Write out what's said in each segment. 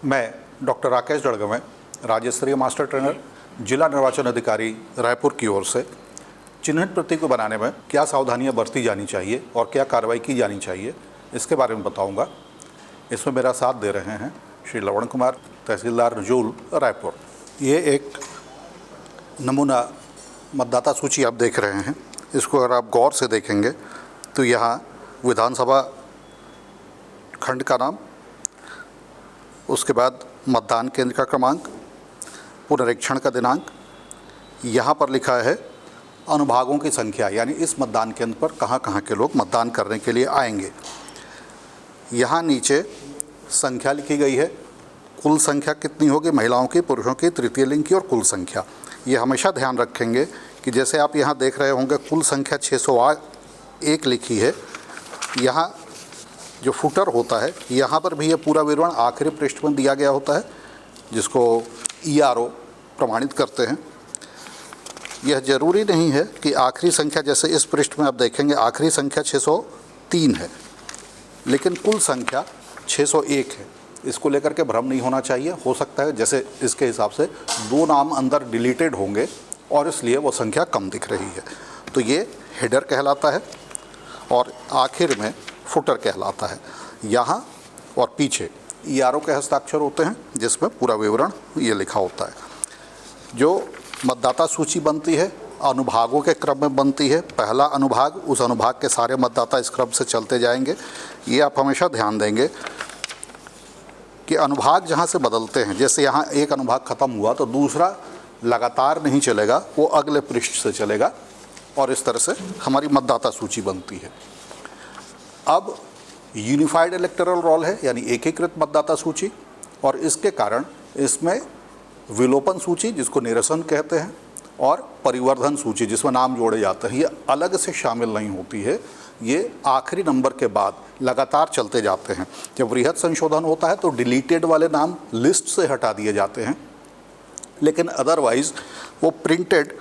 मैं डॉक्टर राकेश जड़गवे, राज्य स्तरीय मास्टर ट्रेनर, जिला निर्वाचन अधिकारी रायपुर की ओर से चिन्हित प्रतीक को बनाने में क्या सावधानियां बरती जानी चाहिए और क्या कार्रवाई की जानी चाहिए, इसके बारे में बताऊंगा। इसमें मेरा साथ दे रहे हैं श्री लवण कुमार, तहसीलदार नजूल, रायपुर। ये एक नमूना मतदाता सूची आप देख रहे हैं। इसको अगर आप गौर से देखेंगे तो यहाँ विधानसभा खंड का नाम, उसके बाद मतदान केंद्र का क्रमांक, पुनरीक्षण का दिनांक, यहाँ पर लिखा है अनुभागों की संख्या, यानी इस मतदान केंद्र पर कहाँ कहाँ के लोग मतदान करने के लिए आएंगे। यहाँ नीचे संख्या लिखी गई है, कुल संख्या कितनी होगी, महिलाओं की, पुरुषों की, तृतीय लिंग की और कुल संख्या। ये हमेशा ध्यान रखेंगे कि जैसे आप यहाँ देख रहे होंगे कुल संख्या 601 लिखी है, यहाँ जो फुटर होता है यहाँ पर भी ये पूरा विवरण आखिरी पृष्ठ में दिया गया होता है, जिसको ERO प्रमाणित करते हैं। यह जरूरी नहीं है कि आखिरी संख्या, जैसे इस पृष्ठ में आप देखेंगे आखिरी संख्या 603 है, लेकिन कुल संख्या 601 है। इसको लेकर के भ्रम नहीं होना चाहिए। हो सकता है जैसे इसके हिसाब से 2 नाम अंदर डिलीटेड होंगे और इसलिए वो संख्या कम दिख रही है। तो ये हेडर कहलाता है और आखिर में फुटर कहलाता है। यहाँ और पीछे ERO के हस्ताक्षर होते हैं, जिसमें पूरा विवरण ये लिखा होता है। जो मतदाता सूची बनती है अनुभागों के क्रम में बनती है। पहला अनुभाग, उस अनुभाग के सारे मतदाता इस क्रम से चलते जाएंगे। ये आप हमेशा ध्यान देंगे कि अनुभाग जहाँ से बदलते हैं, जैसे यहाँ एक अनुभाग ख़त्म हुआ तो दूसरा लगातार नहीं चलेगा, वो अगले पृष्ठ से चलेगा और इस तरह से हमारी मतदाता सूची बनती है। अब यूनिफाइड इलेक्टोरल रोल है, यानी एकीकृत मतदाता सूची, और इसके कारण इसमें विलोपन सूची, जिसको निरसन कहते हैं, और परिवर्धन सूची, जिसमें नाम जोड़े जाते हैं, ये अलग से शामिल नहीं होती है। ये आखिरी नंबर के बाद लगातार चलते जाते हैं। जब वृहद संशोधन होता है तो डिलीटेड वाले नाम लिस्ट से हटा दिए जाते हैं, लेकिन अदरवाइज वो प्रिंटेड,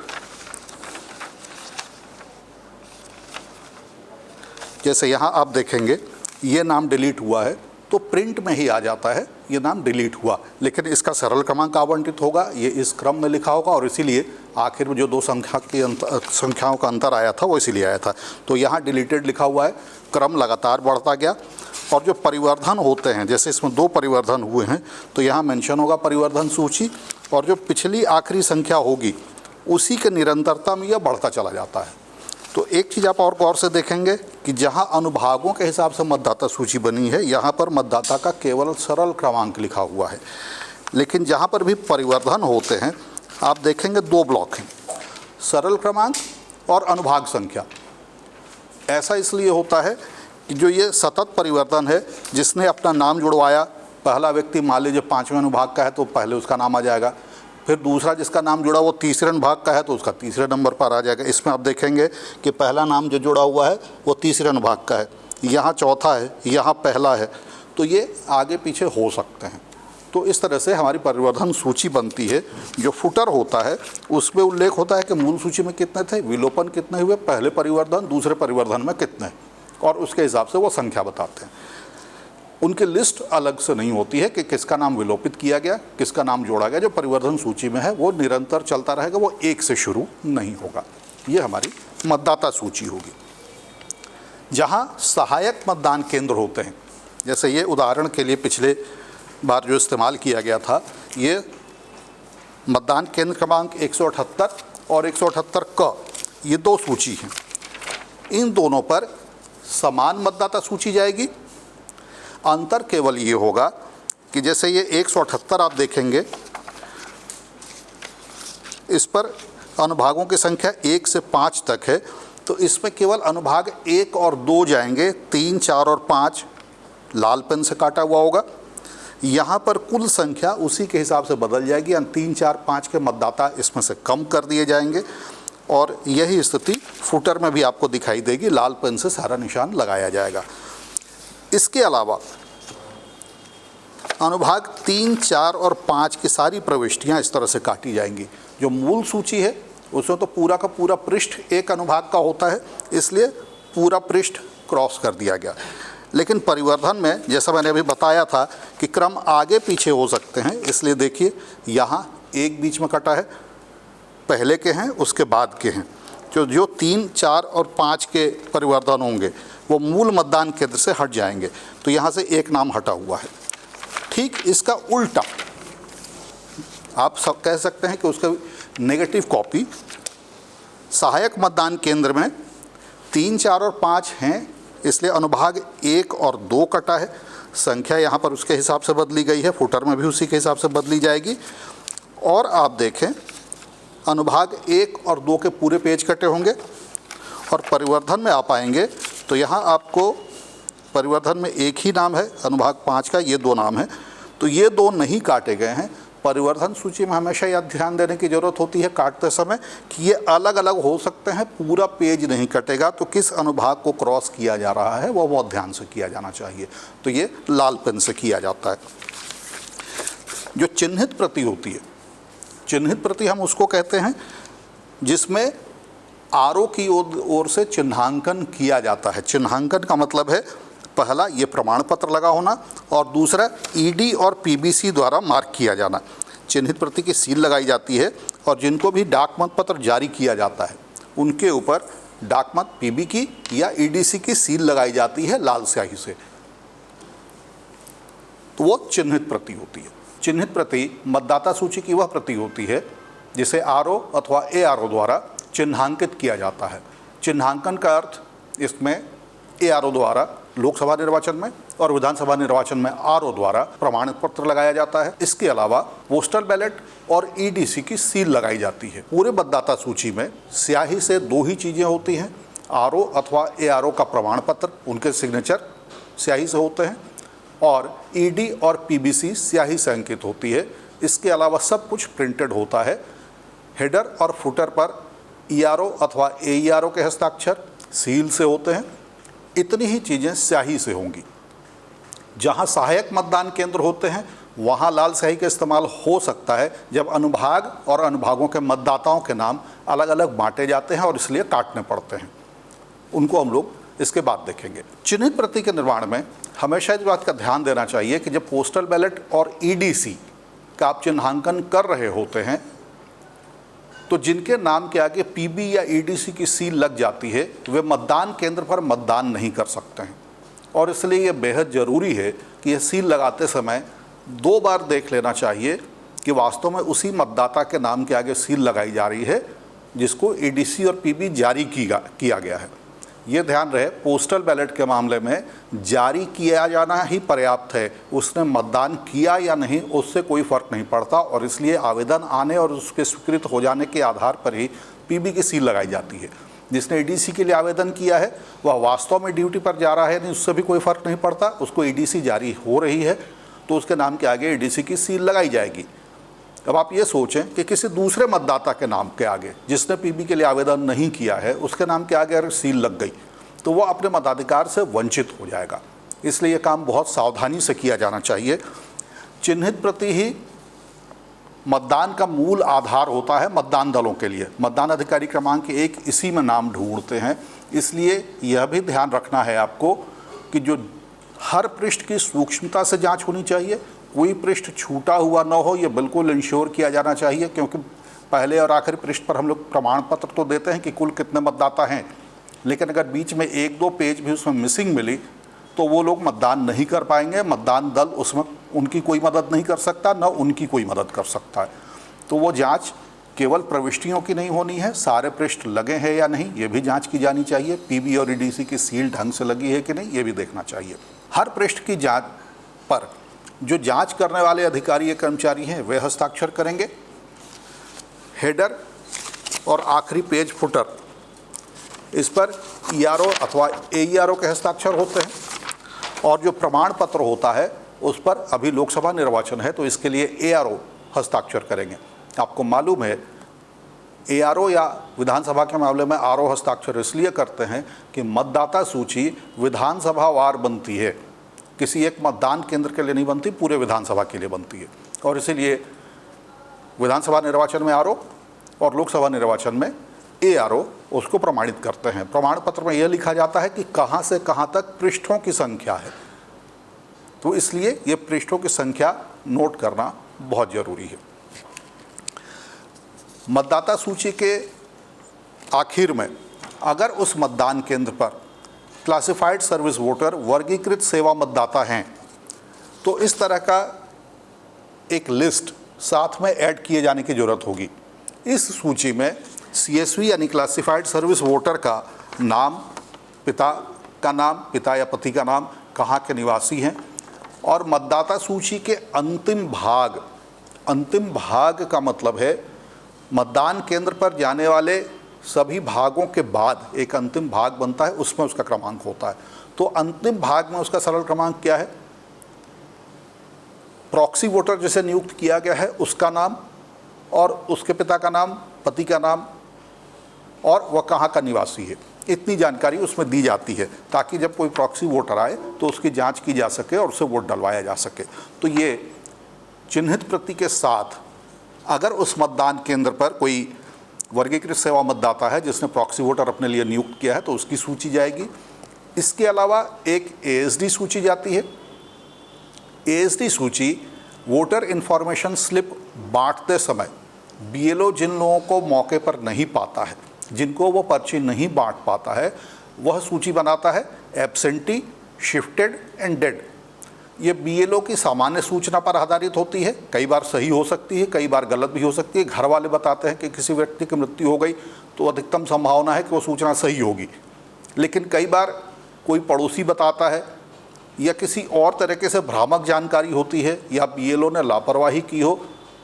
जैसे यहाँ आप देखेंगे ये नाम डिलीट हुआ है तो प्रिंट में ही आ जाता है ये नाम डिलीट हुआ, लेकिन इसका सरल क्रमांक आवंटित होगा, ये इस क्रम में लिखा होगा और इसीलिए आखिर में जो 2 संख्याओं का अंतर आया था वो इसीलिए आया था। तो यहाँ डिलीटेड लिखा हुआ है, क्रम लगातार बढ़ता गया। और जो परिवर्धन होते हैं, जैसे इसमें 2 परिवर्धन हुए हैं तो यहाँ मेंशन होगा परिवर्धन सूची, और जो पिछली आखिरी संख्या होगी उसी के निरंतरता में यह बढ़ता चला जाता है। तो एक चीज़ आप और गौर से देखेंगे कि जहां अनुभागों के हिसाब से मतदाता सूची बनी है, यहाँ पर मतदाता का केवल सरल क्रमांक लिखा हुआ है, लेकिन जहां पर भी परिवर्धन होते हैं आप देखेंगे 2 ब्लॉक हैं, सरल क्रमांक और अनुभाग संख्या। ऐसा इसलिए होता है कि जो ये सतत परिवर्तन है, जिसने अपना नाम जुड़वाया, पहला व्यक्ति मान लीजिए 5वें अनुभाग का है तो पहले उसका नाम आ जाएगा, फिर दूसरा जिसका नाम जुड़ा वो तीसरे अनुभाग का है तो उसका तीसरे नंबर पर आ जाएगा। इसमें आप देखेंगे कि पहला नाम जो जुड़ा हुआ है वो तीसरे अनुभाग का है, यहाँ चौथा है, यहाँ पहला है, तो ये आगे पीछे हो सकते हैं। तो इस तरह से हमारी परिवर्धन सूची बनती है। जो फुटर होता है उसमें उल्लेख होता है कि मूल सूची में कितने थे, विलोपन कितने हुए, पहले परिवर्धन, दूसरे परिवर्धन में कितने, और उसके हिसाब से वो संख्या बताते हैं। उनकी लिस्ट अलग से नहीं होती है कि किसका नाम विलोपित किया गया, किसका नाम जोड़ा गया। जो परिवर्धन सूची में है वो निरंतर चलता रहेगा, वो एक से शुरू नहीं होगा। ये हमारी मतदाता सूची होगी। जहाँ सहायक मतदान केंद्र होते हैं, जैसे ये उदाहरण के लिए पिछले बार जो इस्तेमाल किया गया था, ये मतदान केंद्र क्रमांक 178 और 178 क, ये 2 सूची हैं। इन दोनों पर समान मतदाता सूची जाएगी। अंतर केवल ये होगा कि जैसे ये 178 आप देखेंगे, इस पर अनुभागों की संख्या 1 से 5 तक है, तो इसमें केवल अनुभाग 1 और 2 जाएंगे, 3, 4 और 5 लाल पेन से काटा हुआ होगा। यहाँ पर कुल संख्या उसी के हिसाब से बदल जाएगी, यानी 3, 4, 5 के मतदाता इसमें से कम कर दिए जाएंगे। और यही स्थिति फुटर में भी आपको दिखाई देगी, लाल पेन से सारा निशान लगाया जाएगा। इसके अलावा अनुभाग 3, 4 और 5 की सारी प्रविष्टियां इस तरह से काटी जाएंगी। जो मूल सूची है उसमें तो पूरा का पूरा पृष्ठ एक अनुभाग का होता है, इसलिए पूरा पृष्ठ क्रॉस कर दिया गया। लेकिन परिवर्धन में जैसा मैंने अभी बताया था कि क्रम आगे पीछे हो सकते हैं, इसलिए देखिए यहाँ एक बीच में कटा है, पहले के हैं उसके बाद के हैं। जो 3, 4 और 5 के परिवर्तन होंगे वो मूल मतदान केंद्र से हट जाएंगे, तो यहाँ से एक नाम हटा हुआ है। ठीक इसका उल्टा आप सब कह सकते हैं कि उसका नेगेटिव कॉपी, सहायक मतदान केंद्र में 3, 4 और 5 हैं, इसलिए अनुभाग 1 और 2 कटा है। संख्या यहाँ पर उसके हिसाब से बदली गई है, फुटर में भी उसी के हिसाब से बदली जाएगी। और आप देखें अनुभाग 1 और 2 के पूरे पेज कटे होंगे, और परिवर्धन में आप आएंगे तो यहाँ आपको परिवर्धन में एक ही नाम है, अनुभाग 5 का ये 2 नाम है, तो ये 2 नहीं काटे गए हैं। परिवर्धन सूची में हमेशा यह ध्यान देने की ज़रूरत होती है काटते समय कि ये अलग अलग हो सकते हैं, पूरा पेज नहीं कटेगा, तो किस अनुभाग को क्रॉस किया जा रहा है वो बहुत ध्यान से किया जाना चाहिए। तो ये लाल पेन से किया जाता है। जो चिन्हित प्रति होती है, चिन्हित प्रति हम उसको कहते हैं जिसमें आरओ की ओर से चिन्हांकन किया जाता है। चिन्हांकन का मतलब है पहला ये प्रमाण पत्र लगा होना, और दूसरा ईडी और पीबीसी द्वारा मार्क किया जाना। चिन्हित प्रति की सील लगाई जाती है, और जिनको भी डाक मत पत्र जारी किया जाता है उनके ऊपर डाक मत पीबी की या ईडीसी की सील लगाई जाती है लाल स्याही से, तो वो चिन्हित प्रति होती है। चिन्हित प्रति मतदाता सूची की वह प्रति होती है जिसे आरओ अथवा एआरओ द्वारा चिन्हांकित किया जाता है। चिन्हांकन का अर्थ इसमें एआरओ द्वारा लोकसभा निर्वाचन में और विधानसभा निर्वाचन में आरओ द्वारा प्रमाणित पत्र लगाया जाता है। इसके अलावा पोस्टल बैलेट और ईडीसी की सील लगाई जाती है। पूरे मतदाता सूची में स्याही से 2 ही चीज़ें होती हैं, आरओ अथवा एआरओ का प्रमाण पत्र, उनके सिग्नेचर स्याही से होते हैं, और ईडी और पीबीसी स्याही से अंकित होती है। इसके अलावा सब कुछ प्रिंटेड होता है। हेडर और फुटर पर ईआरओ अथवा एईआरओ के हस्ताक्षर सील से होते हैं। इतनी ही चीज़ें स्याही से होंगी। जहां सहायक मतदान केंद्र होते हैं वहां लाल स्याही का इस्तेमाल हो सकता है जब अनुभाग और अनुभागों के मतदाताओं के नाम अलग अलग बांटे जाते हैं और इसलिए काटने पड़ते हैं। उनको हम लोग इसके बाद देखेंगे। चिन्हित प्रति के निर्माण में हमेशा इस बात का ध्यान देना चाहिए कि जब पोस्टल बैलेट और ईडीसी का आप चिन्हांकन कर रहे होते हैं तो जिनके नाम के आगे पीबी या ईडीसी की सील लग जाती है वे मतदान केंद्र पर मतदान नहीं कर सकते हैं, और इसलिए ये बेहद ज़रूरी है कि यह सील लगाते समय 2 बार देख लेना चाहिए कि वास्तव में उसी मतदाता के नाम के आगे सील लगाई जा रही है जिसको ईडीसी और पीबी जारी किया गया है। ये ध्यान रहे, पोस्टल बैलेट के मामले में जारी किया जाना ही पर्याप्त है, उसने मतदान किया या नहीं उससे कोई फ़र्क नहीं पड़ता, और इसलिए आवेदन आने और उसके स्वीकृत हो जाने के आधार पर ही पीबी की सील लगाई जाती है। जिसने ईडीसी के लिए आवेदन किया है वह वास्तव में ड्यूटी पर जा रहा है नहीं, उससे भी कोई फ़र्क नहीं पड़ता, उसको ईडीसी जारी हो रही है तो उसके नाम के आगे ईडीसी की सील लगाई जाएगी। अब आप ये सोचें कि किसी दूसरे मतदाता के नाम के आगे जिसने पीबी के लिए आवेदन नहीं किया है उसके नाम के आगे अगर सील लग गई तो वो अपने मताधिकार से वंचित हो जाएगा। इसलिए ये काम बहुत सावधानी से किया जाना चाहिए। चिन्हित प्रति ही मतदान का मूल आधार होता है मतदान दलों के लिए। मतदान अधिकारी क्रमांक 1 इसी में नाम ढूंढते हैं, इसलिए यह भी ध्यान रखना है आपको कि जो हर पृष्ठ की सूक्ष्मता से जांच होनी चाहिए, कोई पृष्ठ छूटा हुआ न हो, ये बिल्कुल इंश्योर किया जाना चाहिए, क्योंकि पहले और आखिरी पृष्ठ पर हम लोग प्रमाण पत्र तो देते हैं कि कुल कितने मतदाता हैं, लेकिन अगर बीच में 1-2 पेज भी उसमें मिसिंग मिली तो वो लोग मतदान नहीं कर पाएंगे। मतदान दल उसमें उनकी कोई मदद नहीं कर सकता, न उनकी कोई मदद कर सकता है। तो वो जांच केवल प्रविष्टियों की नहीं होनी है, सारे पृष्ठ लगे हैं या नहीं ये भी जांच की जानी चाहिए। पीबी और ईडीसी की सील ढंग से लगी है कि नहीं ये भी देखना चाहिए। हर पृष्ठ की जांच पर जो जांच करने वाले अधिकारी या कर्मचारी हैं वे हस्ताक्षर करेंगे। हेडर और आखिरी पेज फुटर इस पर ईआरओ अथवा एईआरओ के हस्ताक्षर होते हैं, और जो प्रमाण पत्र होता है उस पर अभी लोकसभा निर्वाचन है तो इसके लिए एआरओ हस्ताक्षर करेंगे। आपको मालूम है एआरओ या विधानसभा के मामले में आरओ हस्ताक्षर इसलिए करते हैं कि मतदाता सूची विधानसभा वार बनती है, किसी एक मतदान केंद्र के लिए नहीं बनती, पूरे विधानसभा के लिए बनती है। और इसीलिए विधानसभा निर्वाचन में आरओ और लोकसभा निर्वाचन में ARO उसको प्रमाणित करते हैं। प्रमाण पत्र में यह लिखा जाता है कि कहाँ से कहाँ तक पृष्ठों की संख्या है। तो इसलिए ये पृष्ठों की संख्या नोट करना बहुत ज़रूरी है। मतदाता सूची के आखिर में अगर उस मतदान केंद्र पर क्लासिफाइड सर्विस वोटर वर्गीकृत सेवा मतदाता हैं तो इस तरह का एक लिस्ट साथ में ऐड किए जाने की ज़रूरत होगी। इस सूची में CSV यानी क्लासिफाइड सर्विस वोटर का नाम, पिता का नाम, पिता या पति का नाम, कहाँ के निवासी हैं, और मतदाता सूची के अंतिम भाग का मतलब है मतदान केंद्र पर जाने वाले सभी भागों के बाद एक अंतिम भाग बनता है, उसमें उसका क्रमांक होता है। तो अंतिम भाग में उसका सरल क्रमांक क्या है? प्रॉक्सी वोटर जिसे नियुक्त किया गया है उसका नाम और उसके पिता का नाम, पति का नाम और वह कहाँ का निवासी है, इतनी जानकारी उसमें दी जाती है ताकि जब कोई प्रॉक्सी वोटर आए तो उसकी जांच की जा सके और उसे वोट डलवाया जा सके। तो ये चिन्हित प्रति के साथ अगर उस मतदान केंद्र पर कोई वर्गीकृत सेवा मतदाता है जिसने प्रॉक्सी वोटर अपने लिए नियुक्त किया है तो उसकी सूची जाएगी। इसके अलावा एक ASD सूची जाती है। ASD सूची वोटर इन्फॉर्मेशन स्लिप बांटते समय BLO जिन लोगों को मौके पर नहीं पाता है, जिनको वो पर्ची नहीं बांट पाता है, वह सूची बनाता है एब्सेंटी, शिफ्टेड एंड डेड। ये BLO की सामान्य सूचना पर आधारित होती है। कई बार सही हो सकती है, कई बार गलत भी हो सकती है। घर वाले बताते हैं कि किसी व्यक्ति की मृत्यु हो गई तो अधिकतम संभावना है कि वो सूचना सही होगी, लेकिन कई बार कोई पड़ोसी बताता है या किसी और तरीके से भ्रामक जानकारी होती है या BLO ने लापरवाही की हो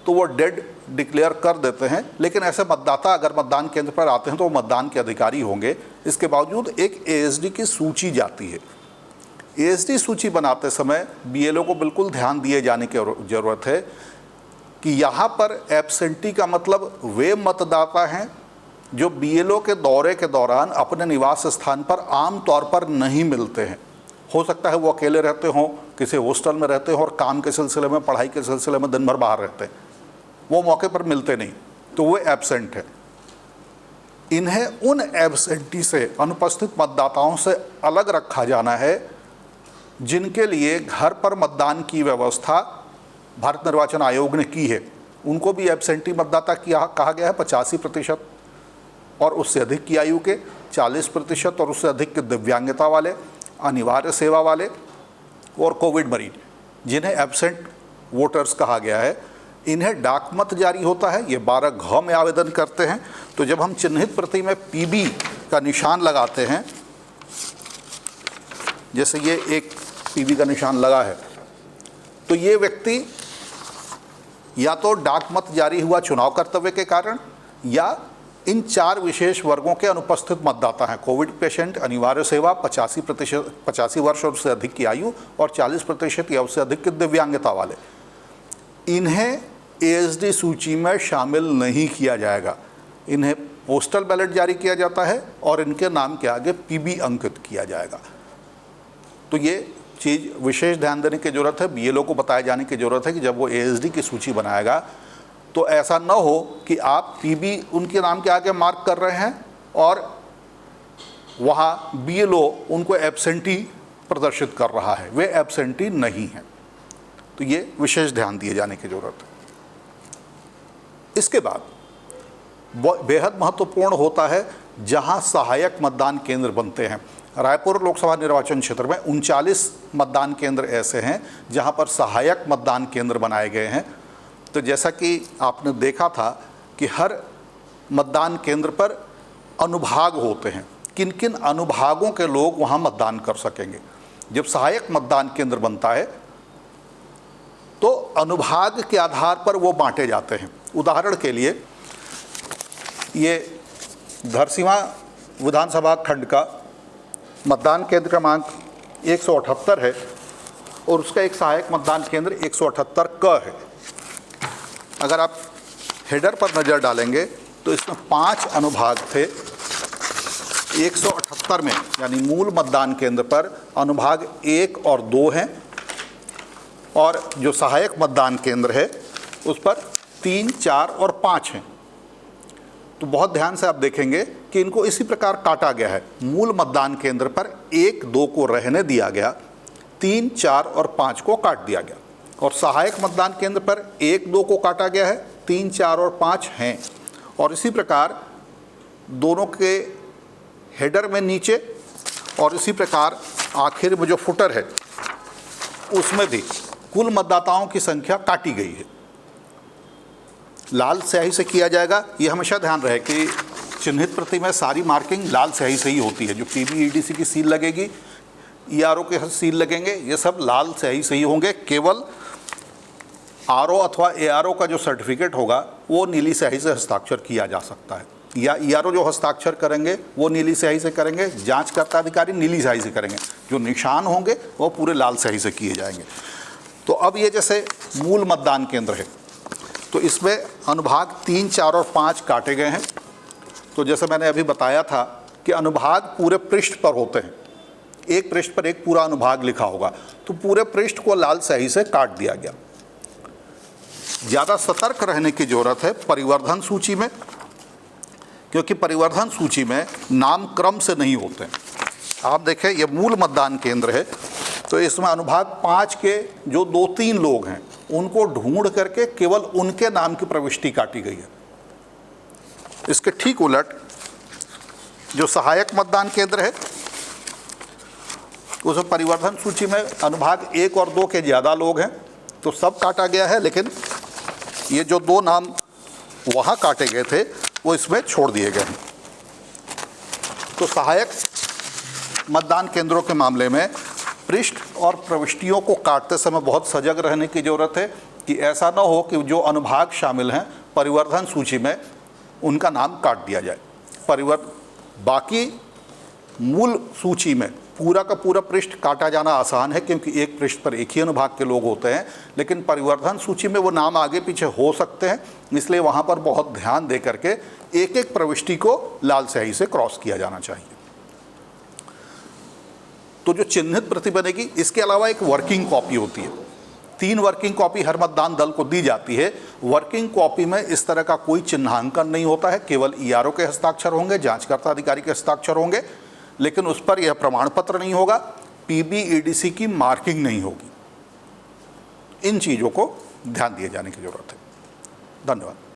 तो वो डेड डिक्लेयर कर देते हैं। लेकिन ऐसे मतदाता अगर मतदान केंद्र पर आते हैं तो वो मतदान के अधिकारी होंगे। इसके बावजूद एक ASD की सूची जाती है। ASD सूची बनाते समय BLO को बिल्कुल ध्यान दिए जाने की ज़रूरत है कि यहाँ पर एब्सेंटी का मतलब वे मतदाता हैं जो BLO के दौरे के दौरान अपने निवास स्थान पर आम तौर पर नहीं मिलते हैं। हो सकता है वो अकेले रहते हों, किसी हॉस्टल में रहते हों और काम के सिलसिले में, पढ़ाई के सिलसिले में दिन भर बाहर रहते हैं, वो मौके पर मिलते नहीं, तो वो एब्सेंट है। इन्हें उन एब्सेंटी से, अनुपस्थित मतदाताओं से अलग रखा जाना है जिनके लिए घर पर मतदान की व्यवस्था भारत निर्वाचन आयोग ने की है। उनको भी एब्सेंटी मतदाता कहा गया है। 85% और उससे अधिक की आयु के, 40% और उससे अधिक के दिव्यांगता वाले, अनिवार्य सेवा वाले और कोविड मरीज, जिन्हें एब्सेंट वोटर्स कहा गया है। इन्हें डाक मत जारी होता है। ये 12 घ में आवेदन करते हैं। तो जब हम चिन्हित प्रति में PB का निशान लगाते हैं, जैसे ये एक PB का निशान लगा है, तो ये व्यक्ति या तो डाक मत जारी हुआ चुनाव कर्तव्य के कारण या इन 4 विशेष वर्गों के अनुपस्थित मतदाता हैं। कोविड पेशेंट, अनिवार्य सेवा, 85 वर्ष और उससे अधिक की आयु और 40% या उससे अधिक की दिव्यांगता वाले। इन्हें ASD सूची में शामिल नहीं किया जाएगा। इन्हें पोस्टल बैलेट जारी किया जाता है और इनके नाम के आगे PB अंकित किया जाएगा। तो ये चीज़ विशेष ध्यान देने की ज़रूरत है। BLO को बताए जाने की ज़रूरत है कि जब वो ASD की सूची बनाएगा तो ऐसा न हो कि आप PB उनके नाम के आगे मार्क कर रहे हैं और वहाँ BLO उनको एब्सेंटी प्रदर्शित कर रहा है। वे एब्सेंटी नहीं हैं। तो ये विशेष ध्यान दिए जाने की ज़रूरत है। इसके बाद बेहद महत्वपूर्ण होता है जहाँ सहायक मतदान केंद्र बनते हैं। रायपुर लोकसभा निर्वाचन क्षेत्र में 39 मतदान केंद्र ऐसे हैं जहाँ पर सहायक मतदान केंद्र बनाए गए हैं। तो जैसा कि आपने देखा था कि हर मतदान केंद्र पर अनुभाग होते हैं, किन किन अनुभागों के लोग वहाँ मतदान कर सकेंगे। जब सहायक मतदान केंद्र बनता है तो अनुभाग के आधार पर वो बांटे जाते हैं। उदाहरण के लिए ये धरसीवां विधानसभा खंड का मतदान केंद्र क्रमांक 178 है और उसका एक सहायक मतदान केंद्र 178 क है। अगर आप हेडर पर नज़र डालेंगे तो इसमें 5 अनुभाग थे। 178 में यानी मूल मतदान केंद्र पर अनुभाग 1 और 2 हैं और जो सहायक मतदान केंद्र है उस पर 3, 4 और 5 हैं। तो बहुत ध्यान से आप देखेंगे कि इनको इसी प्रकार काटा गया है। मूल मतदान केंद्र पर 1, 2 को रहने दिया गया, 3, 4 और 5 को काट दिया गया, और सहायक मतदान केंद्र पर 1, 2 को काटा गया है, 3, 4 और 5 हैं। और इसी प्रकार दोनों के हेडर में नीचे और इसी प्रकार आखिर में जो फुटर है उसमें भी कुल मतदाताओं की संख्या काटी गई है। लाल स्याही से किया जाएगा। ये हमेशा ध्यान रहे कि चिन्हित प्रति में सारी मार्किंग लाल स्याही से ही होती है। जो PBEDC की सील लगेगी, ERO के सील लगेंगे, ये सब लाल स्याही से ही होंगे। केवल RO अथवा ARO का जो सर्टिफिकेट होगा वो नीली स्याही से हस्ताक्षर किया जा सकता है, या ERO जो हस्ताक्षर करेंगे वो नीली स्याही से करेंगे, जांचकर्ता अधिकारी नीली स्याही से करेंगे, जो निशान होंगे वो पूरे लाल स्याही से किए जाएंगे। तो अब ये जैसे मूल मतदान केंद्र है तो इसमें अनुभाग 3, 4 और 5 काटे गए हैं। तो जैसे मैंने अभी बताया था कि अनुभाग पूरे पृष्ठ पर होते हैं, एक पृष्ठ पर एक पूरा अनुभाग लिखा होगा, तो पूरे पृष्ठ को लाल स्याही से काट दिया गया। ज़्यादा सतर्क रहने की ज़रूरत है परिवर्धन सूची में, क्योंकि परिवर्धन सूची में नाम क्रम से नहीं होते हैं। आप देखें ये मूल मतदान केंद्र है, तो इसमें अनुभाग 5 के जो 2-3 लोग हैं उनको ढूंढ करके केवल उनके नाम की प्रविष्टि काटी गई है। इसके ठीक उलट जो सहायक मतदान केंद्र है उसमें परिवर्धन सूची में अनुभाग 1 और 2 के ज़्यादा लोग हैं तो सब काटा गया है, लेकिन ये जो 2 नाम वहाँ काटे गए थे वो इसमें छोड़ दिए गए हैं। तो सहायक मतदान केंद्रों के मामले में पृष्ठ और प्रविष्टियों को काटते समय बहुत सजग रहने की ज़रूरत है कि ऐसा ना हो कि जो अनुभाग शामिल हैं परिवर्धन सूची में उनका नाम काट दिया जाए। बाकी मूल सूची में पूरा का पूरा पृष्ठ काटा जाना आसान है, क्योंकि एक पृष्ठ पर एक ही अनुभाग के लोग होते हैं, लेकिन परिवर्धन सूची में वो नाम आगे पीछे हो सकते हैं, इसलिए वहाँ पर बहुत ध्यान दे करके एक एक प्रविष्टि को लाल स्याही से क्रॉस किया जाना चाहिए। तो जो चिन्हित प्रति बनेगी, इसके अलावा एक वर्किंग कॉपी होती है। 3 वर्किंग कॉपी हर मतदान दल को दी जाती है। वर्किंग कॉपी में इस तरह का कोई चिन्हांकन नहीं होता है, केवल ERO के हस्ताक्षर होंगे, जांचकर्ता अधिकारी के हस्ताक्षर होंगे, लेकिन उस पर यह प्रमाण पत्र नहीं होगा, PBEDC की मार्किंग नहीं होगी। इन चीज़ों को ध्यान दिए जाने की जरूरत है। धन्यवाद।